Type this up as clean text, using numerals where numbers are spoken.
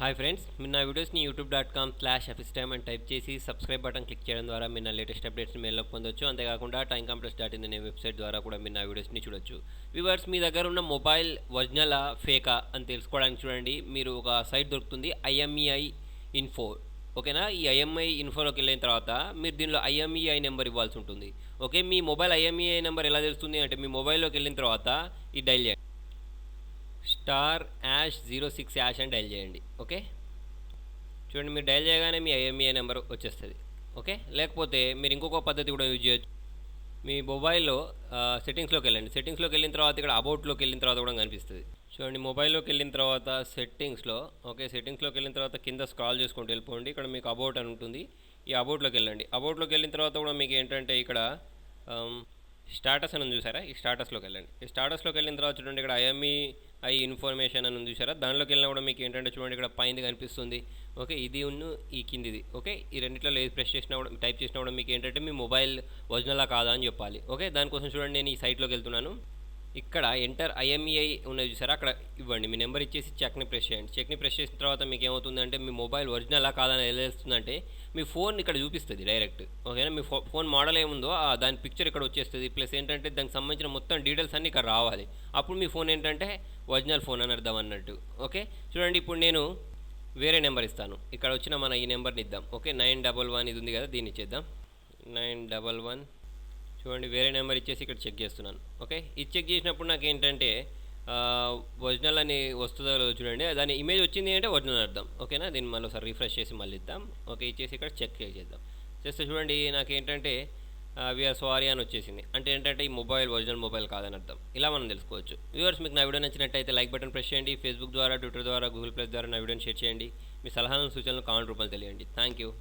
Hi friends, మీరు నా వీడియోస్ని youtube.com/afistime అని టైప్ చేసి సబ్స్క్రైబ్ బటన్ క్లిక్ చేయడం ద్వారా మీరు నా లేటెస్ట్ అప్డేట్స్ని మెయిల్లోకి పొందొచ్చు. అంతేకాకుండా timecompress.in అనే వెబ్సైట్ ద్వారా కూడా మీరు నా వీడియోస్ని చూడొచ్చు. వ్యూవర్స్, మీ దగ్గర ఉన్న మొబైల్ ఒరిజినలా ఫేకా అని తెలుసుకోవడానికి చూడండి, మీరు ఒక సైట్ దొరుకుతుంది IMEI ఇన్ఫో. ఓకేనా? ఈ IMEI ఇన్ఫోలోకి వెళ్ళిన తర్వాత మీరు దీనిలో IMEI నెంబర్ ఇవ్వాల్సి ఉంటుంది. ఓకే, మీ మొబైల్ IMEI నెంబర్ ఎలా తెలుస్తుంది అంటే మీ మొబైల్లోకి వెళ్ళిన తర్వాత ఈ డైల్ చేయండి, *#06# అని డైల్ చేయండి. ఓకే, చూడండి, మీరు డైల్ చేయగానే మీ IMEI నెంబర్ వచ్చేస్తుంది. ఓకే, లేకపోతే మీరు ఇంకొక పద్ధతి కూడా యూజ్ చేయొచ్చు. మీ మొబైల్లో సెట్టింగ్స్లోకి వెళ్ళండి. సెట్టింగ్స్లోకి వెళ్ళిన తర్వాత ఇక్కడ అబౌట్లోకి వెళ్ళిన తర్వాత కూడా కనిపిస్తుంది. చూడండి, మొబైల్లోకి వెళ్ళిన తర్వాత సెట్టింగ్స్లో, ఓకే, సెట్టింగ్స్లోకి వెళ్ళిన తర్వాత కింద స్క్రాల్ చేసుకుంటూ వెళ్ళిపోండి. ఇక్కడ మీకు అబౌట్ అని ఉంటుంది, ఈ అబౌట్లోకి వెళ్ళండి. అబౌట్లోకి వెళ్ళిన తర్వాత కూడా మీకు ఏంటంటే ఇక్కడ స్టాటస్ అని ఉంది చూసారా, ఈ స్టాటస్లోకి వెళ్ళండి. ఈ స్టాటస్లోకి వెళ్ళిన తర్వాత చూడండి, ఇక్కడ IMEI ఇన్ఫర్మేషన్ అని ఉంది చూసారా, దానిలోకి వెళ్ళినా కూడా మీకు ఏంటంటే చూడండి ఇక్కడ పైన కనిపిస్తుంది. ఓకే, ఇది ఉన్ను ఈ కిందిది. ఓకే, ఈ రెండిట్లో ఏది ప్రెస్ చేసినా కూడా టైప్ చేసినా కూడా మీకు ఏంటంటే మీ మొబైల్ ఒరిజినలా కాదా అని చెప్పాలి. ఓకే, దానికోసం చూడండి, నేను ఈ సైట్లోకి వెళ్తున్నాను. ఇక్కడ ఎంటర్ IMEI ఉన్నది చూసారా, అక్కడ ఇవ్వండి. మీ నెంబర్ ఇచ్చేసి చెక్ని ప్రెస్ చేయండి. చెక్ని ప్రెస్ చేసిన తర్వాత మీకు ఏమవుతుందంటే మీ మొబైల్ ఒరిజినలా కాదని ఎలా తెలుస్తుందంటే మీ ఫోన్ ఇక్కడ చూపిస్తుంది డైరెక్ట్. ఓకేనా? మీ ఫోన్ మోడల్ ఏముందో దాని పిక్చర్ ఇక్కడ వచ్చేస్తుంది. ప్లస్ ఏంటంటే దానికి సంబంధించిన మొత్తం డీటెయిల్స్ అన్నీ ఇక్కడ రావాలి. అప్పుడు మీ ఫోన్ ఏంటంటే ఒరిజినల్ ఫోన్ అని అర్థం అన్నట్టు. ఓకే, చూడండి, ఇప్పుడు నేను వేరే నెంబర్ ఇస్తాను. ఇక్కడ వచ్చిన మన ఈ నెంబర్ని ఇద్దాం. ఓకే, 911 ఇది ఉంది కదా, దీన్ని ఇచ్చేద్దాం. 911. చూడండి, వేరే నెంబర్ ఇచ్చేసి ఇక్కడ చెక్ చేస్తున్నాను. ఓకే, ఇది చెక్ చేసినప్పుడు నాకు ఏంటంటే ఒరిజినల్ అని వస్తుందో లేదో చూడండి. దాని ఇమేజ్ వచ్చింది అంటే ఒరిజినల్ అర్థం. ఓకేనా? దీన్ని మళ్ళీ ఒకసారి రిఫ్రెష్ చేసి మళ్ళీ ఇద్దాం. ఓకే, ఇచ్చేసి ఇక్కడ చెక్ చేద్దాం. చేస్తే చూడండి, నాకు ఏంటంటే వీఆర్ సారీ అని వచ్చేసింది. అంటే ఏంటంటే ఈ మొబైల్ ఒరిజినల్ మొబైల్ కాదని అర్థం. ఇలా మనం తెలుసుకోవచ్చు. వ్యూవర్స్, మీకు నా వీడియో నచ్చినట్టయితే లైక్ బటన్ ప్రెస్ చేయండి. ఫేస్బుక్ ద్వారా, ట్విట్టర్ ద్వారా, గూగుల్ ప్లస్ ద్వారా నా వీడియోని షేర్ చేయండి. మీ సలహాలను సూచనలు కామెంట్ రూపంలో తెలియండి. Thank you.